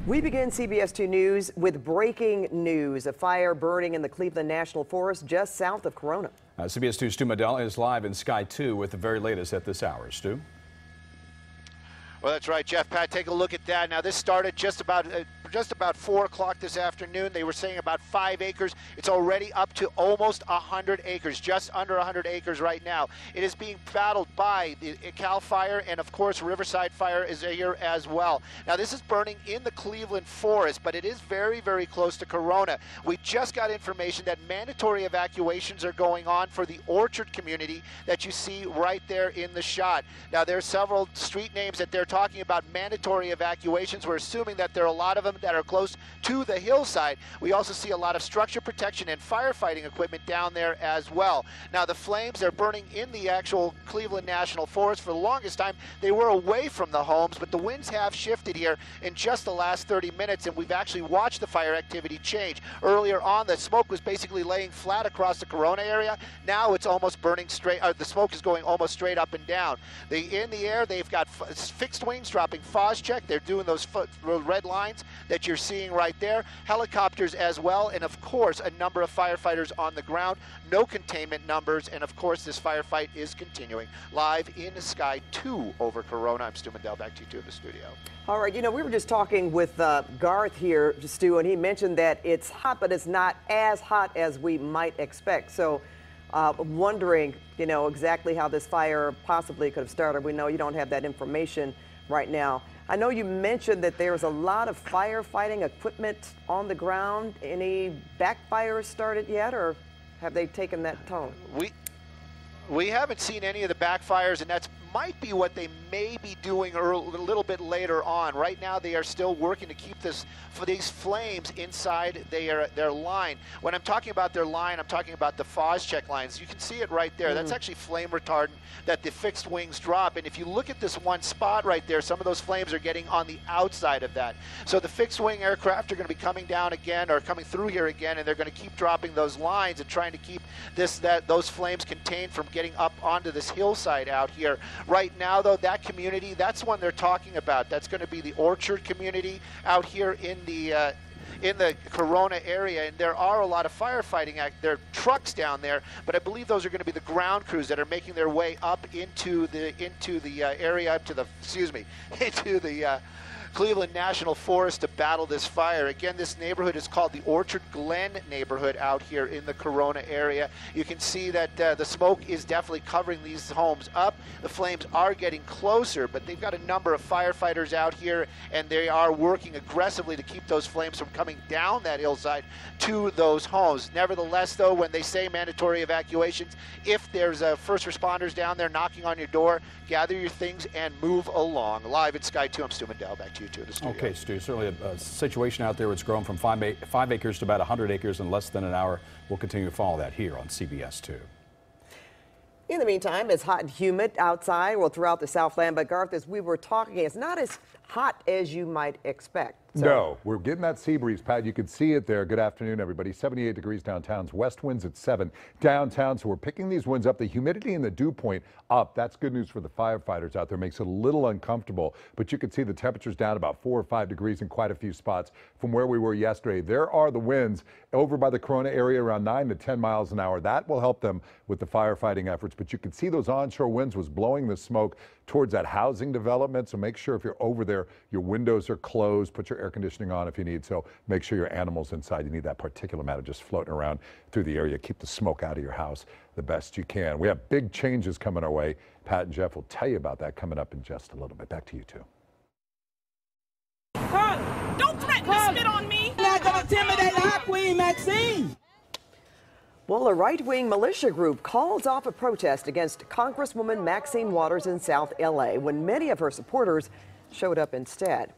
We begin CBS2 News with breaking news. A fire burning in the Cleveland National Forest just south of Corona. CBS2's Stu Medell is live in Sky 2 with the very latest at this hour. Stu? Well, that's right, Jeff. Pat, take a look at that. Now, this started just about 4 o'clock this afternoon. They were saying about 5 acres. It's already up to almost 100 acres, just under 100 acres right now. It is being battled by the Cal Fire, and of course, Riverside Fire is here as well. Now, this is burning in the Cleveland forest, but it is very, very close to Corona. We just got information that mandatory evacuations are going on for the Orchard community that you see right there in the shot. Now, there are several street names that they're talking about mandatory evacuations. We're assuming that there are a lot of them that are close to the hillside. We also see a lot of structure protection and firefighting equipment down there as well. Now, the flames are burning in the actual Cleveland National Forest. For the longest time, they were away from the homes, but the winds have shifted here in just the last 30 minutes, and we've actually watched the fire activity change. Earlier on, the smoke was basically laying flat across the Corona area. Now it's almost burning straight, the smoke is going almost straight up and down. In the air, they've got fixed wings dropping Phos-Check. They're doing those red lines that you're seeing right there. Helicopters as well, and of course, a number of firefighters on the ground. No containment numbers, and of course, this firefight is continuing. Live in Sky 2 over Corona. I'm Stu Medell, back to you two in the studio. All right, we were just talking with Garth here, Stu, and he mentioned that it's hot, but it's not as hot as we might expect. So wondering, exactly how this fire possibly could have started. We know you don't have that information right now. I know you mentioned that there's a lot of firefighting equipment on the ground. Any backfires started yet, or have they taken that tone? We haven't seen any of the backfires, and that's might be what they may be doing a little bit later on. Right now, they are still working to keep these flames inside their line. When I'm talking about their line, I'm talking about the Phos-Check lines. You can see it right there. That's actually flame retardant that the fixed wings drop. And if you look at this one spot right there, some of those flames are getting on the outside of that. So the fixed wing aircraft are going to be coming down again, or coming through here again, and they're going to keep dropping those lines and trying to keep those flames contained from getting up onto this hillside out here. Right now, though, that community, that's one they're talking about. That's going to be the Orchard community out here in the Corona area, and there are a lot of firefighting. There are trucks down there, but I believe those are going to be the ground crews that are making their way up into the area, into the Cleveland National Forest to battle this fire. Again, this neighborhood is called the Orchard Glen neighborhood out here in the Corona area. You can see that the smoke is definitely covering these homes up. The flames are getting closer, but they've got a number of firefighters out here, and they are working aggressively to keep those flames from coming down that hillside to those homes. Nevertheless, though, when they say mandatory evacuations, if there's first responders down there knocking on your door, gather your things and move along. Live at Sky 2, I'm Stu Medell, back to you two in the studio. Okay, Stu, certainly a situation out there. It's grown from 5 acres to about 100 acres in less than an hour. We'll continue to follow that here on CBS2. In the meantime, it's hot and humid outside, throughout the Southland. But Garth, as we were talking, it's not as hot as you might expect. So. No, we're getting that sea breeze, Pat. You can see it there. Good afternoon, everybody. 78 degrees downtown. West winds at 7 downtown. So we're picking these winds up. The humidity and the dew point up. That's good news for the firefighters out there. Makes it a little uncomfortable. But you can see the temperature's down about 4 or 5 degrees in quite a few spots from where we were yesterday. There are the winds over by the Corona area around 9 to 10 miles an hour. That will help them with the firefighting efforts. But you can see those onshore winds was blowing the smoke towards that housing development. So make sure if you're over there, your windows are closed. Put your air conditioning on if you need. So make sure your animals inside. You need that particulate matter just floating around through the area. Keep the smoke out of your house the best you can. We have big changes coming our way. Pat and Jeff will tell you about that coming up in just a little bit. Back to you two. Don't threaten to spit on me. I'm not going to intimidate our queen, Maxine. Well, a right-wing militia group calls off a protest against Congresswoman Maxine Waters in South LA when many of her supporters showed up instead.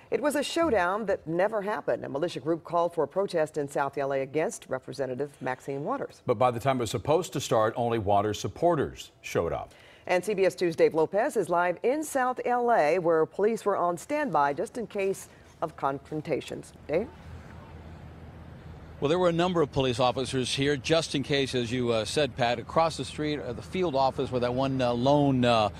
It was a showdown that never happened. A militia group called for a protest in South LA against Representative Maxine Waters. But by the time it was supposed to start, only Waters supporters showed up. And CBS 2's Dave Lopez is live in South LA, where police were on standby just in case of confrontations. Dave? Well, there were a number of police officers here just in case, as you said, Pat. Across the street, the field office where that one lone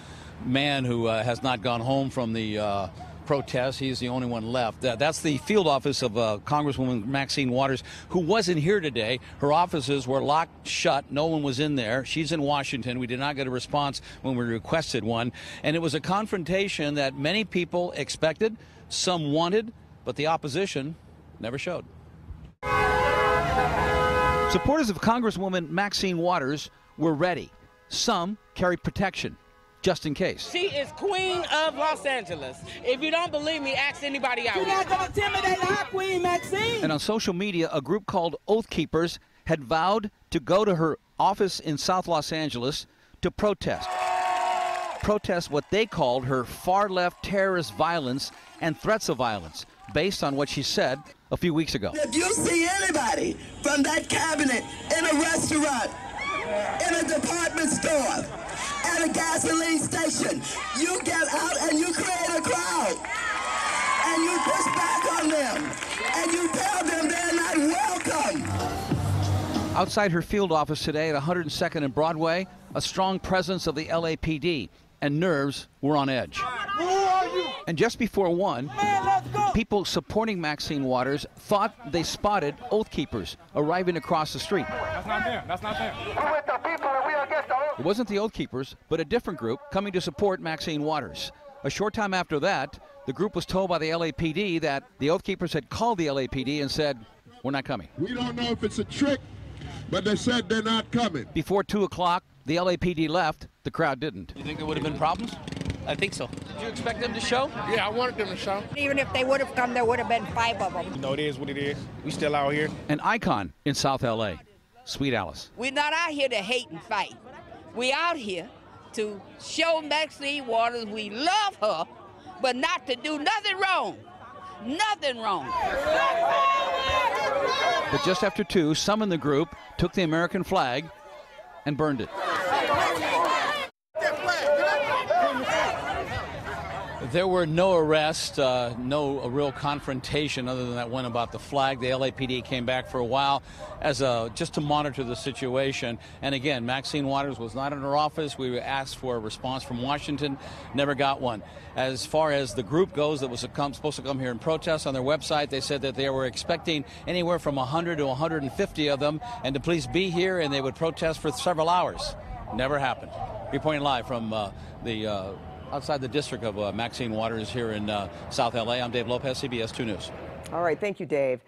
man who has not gone home from the protest. He's the only one left. That's the field office of Congresswoman Maxine Waters, who wasn't here today. Her offices were locked shut. No one was in there. She's in Washington. We did not get a response when we requested one. And it was a confrontation that many people expected, some wanted, but the opposition never showed. Supporters of Congresswoman Maxine Waters were ready. Some carried protection, just in case. She is queen of Los Angeles. If you don't believe me, ask anybody out. You're not going to intimidate our queen, Maxine. And on social media, a group called Oath Keepers had vowed to go to her office in South Los Angeles to protest. Protest what they called her far-left terrorist violence and threats of violence, based on what she said a few weeks ago. If you see anybody from that cabinet in a restaurant, in a department store, at a gasoline station, you get out and you create a crowd. And you push back on them. And you tell them they're not welcome. Outside her field office today at 102nd and Broadway, a strong presence of the LAPD, and nerves were on edge. Who are you? And just before 1, people supporting Maxine Waters thought they spotted Oath Keepers arriving across the street. That's not them. That's not them. We're with the people and we are against the Oath. It wasn't the Oath Keepers, but a different group coming to support Maxine Waters. A short time after that, the group was told by the LAPD that the Oath Keepers had called the LAPD and said, "We're not coming." We don't know if it's a trick, but they said they're not coming. Before 2 o'clock, the LAPD left. The crowd didn't. You think there would have been problems? I think so. Did you expect them to show? Yeah, I wanted them to show. Even if they would have come, there would have been 5 of them. You know, it is what it is. We still out here. An icon in South LA, Sweet Alice. We're not out here to hate and fight. We're out here to show Maxine Waters we love her, but not to do nothing wrong. Nothing wrong. But just after 2, some in the group took the American flag and burned it. There were no arrests, no real confrontation other than that one about the flag. The LAPD came back for a while as just to monitor the situation. And again, Maxine Waters was not in her office. We asked for a response from Washington, never got one. As far as the group goes that was supposed to come here and protest, on their website they said that they were expecting anywhere from 100 to 150 of them and to please be here, and they would protest for several hours. Never happened. Reporting live from outside the district of Maxine Waters here in South LA. I'm Dave Lopez, CBS 2 News. All right, thank you, Dave.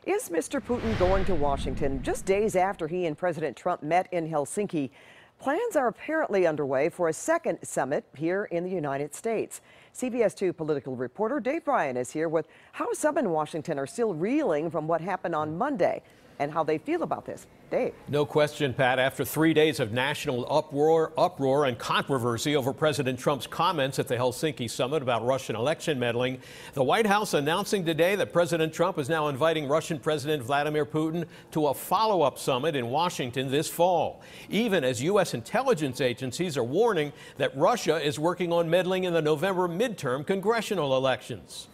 Is Mr. Putin going to Washington just days after he and President Trump met in Helsinki? Plans are apparently underway for a second summit here in the United States. CBS 2 political reporter Dave Bryan is here with how some in Washington are still reeling from what happened on Monday and how they feel about this. Dave. No question, Pat. After 3 days of national uproar and controversy over President Trump's comments at the Helsinki summit about Russian election meddling, the White House announcing today that President Trump is now inviting Russian President Vladimir Putin to a follow-up summit in Washington this fall, even as U.S. intelligence agencies are warning that Russia is working on meddling in the November midterm congressional elections.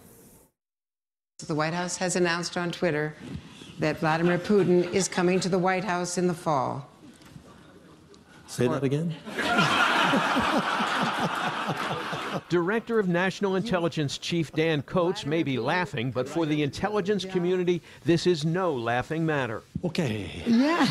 The White House has announced on Twitter that Vladimir Putin is coming to the White House in the fall. Say that again? Director of National Intelligence Chief Dan Coats may be laughing, but for the intelligence community, this is no laughing matter. Okay. Yeah.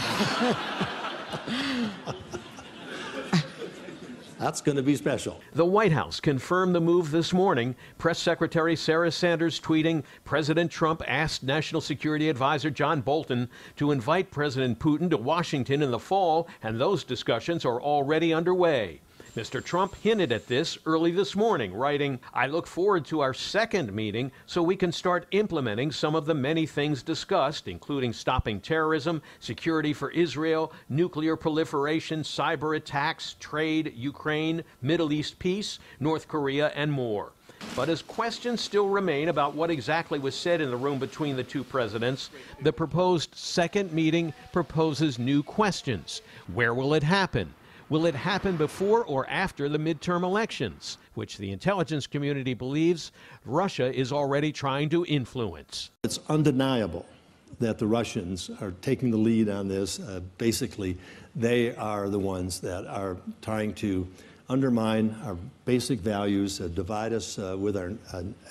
That's going to be special. The White House confirmed the move this morning. Press Secretary Sarah Sanders tweeting, President Trump asked National Security Advisor John Bolton to invite President Putin to Washington in the fall, and those discussions are already underway. Mr. Trump hinted at this early this morning, writing, I look forward to our second meeting so we can start implementing some of the many things discussed, including stopping terrorism, security for Israel, nuclear proliferation, cyber attacks, trade, Ukraine, Middle East peace, North Korea, and more. But as questions still remain about what exactly was said in the room between the two presidents, the proposed second meeting proposes new questions. Where will it happen? Will it happen before or after the midterm elections, which the intelligence community believes Russia is already trying to influence? It's undeniable that the Russians are taking the lead on this. Basically, they are the ones that are trying to undermine our basic values, divide us with our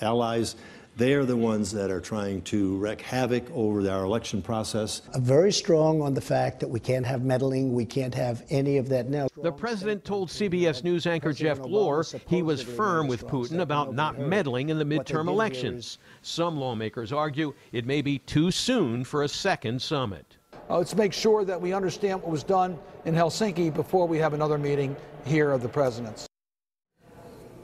allies. They are the ones that are trying to wreak havoc over our election process. Very strong on the fact that we can't have meddling, we can't have any of that now. The president told CBS News anchor Jeff Glor he was firm with Putin about not meddling in the midterm elections. Some lawmakers argue it may be too soon for a second summit. Let's make sure that we understand what was done in Helsinki before we have another meeting here of the presidents.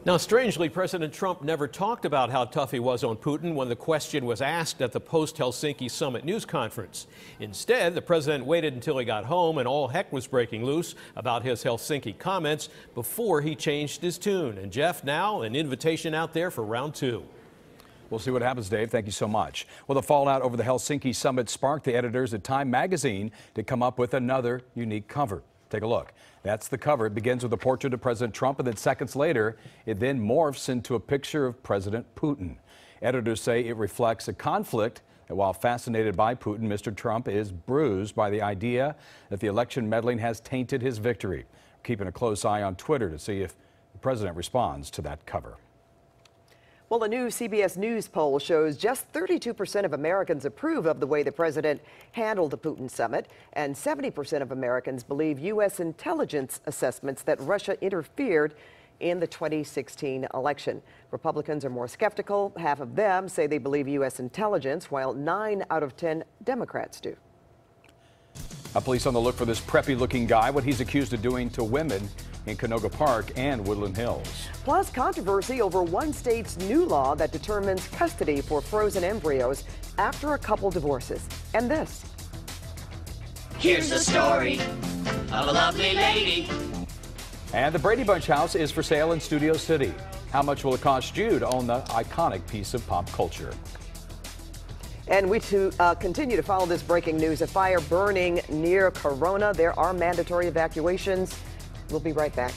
Now, strangely, President Trump never talked about how tough he was on Putin when the question was asked at the post-Helsinki summit news conference. Instead, the president waited until he got home and all heck was breaking loose about his Helsinki comments before he changed his tune. And Jeff, now an invitation out there for round two. We'll see what happens, Dave. Thank you so much. Well, the fallout over the Helsinki summit sparked the editors at Time magazine to come up with another unique cover. Take a look. That's the cover. It begins with a portrait of President Trump, and then seconds later, it then morphs into a picture of President Putin. Editors say it reflects a conflict that while fascinated by Putin, Mr. Trump is bruised by the idea that the election meddling has tainted his victory. Keeping a close eye on Twitter to see if the president responds to that cover. Well, a new CBS News poll shows just 32% of Americans approve of the way the president handled the Putin summit, and 70% of Americans believe U.S. intelligence assessments that Russia interfered in the 2016 election. Republicans are more skeptical. Half of them say they believe U.S. intelligence, while 9 out of 10 Democrats do. Police on the look for this preppy-looking guy, what he's accused of doing to women in Canoga Park and Woodland Hills. Plus, controversy over one state's new law that determines custody for frozen embryos after a couple divorces. And this. Here's the story of a lovely lady. And the Brady Bunch house is for sale in Studio City. How much will it cost you to own the iconic piece of pop culture? And we continue to follow this breaking news. A fire burning near Corona. There are mandatory evacuations. We'll be right back.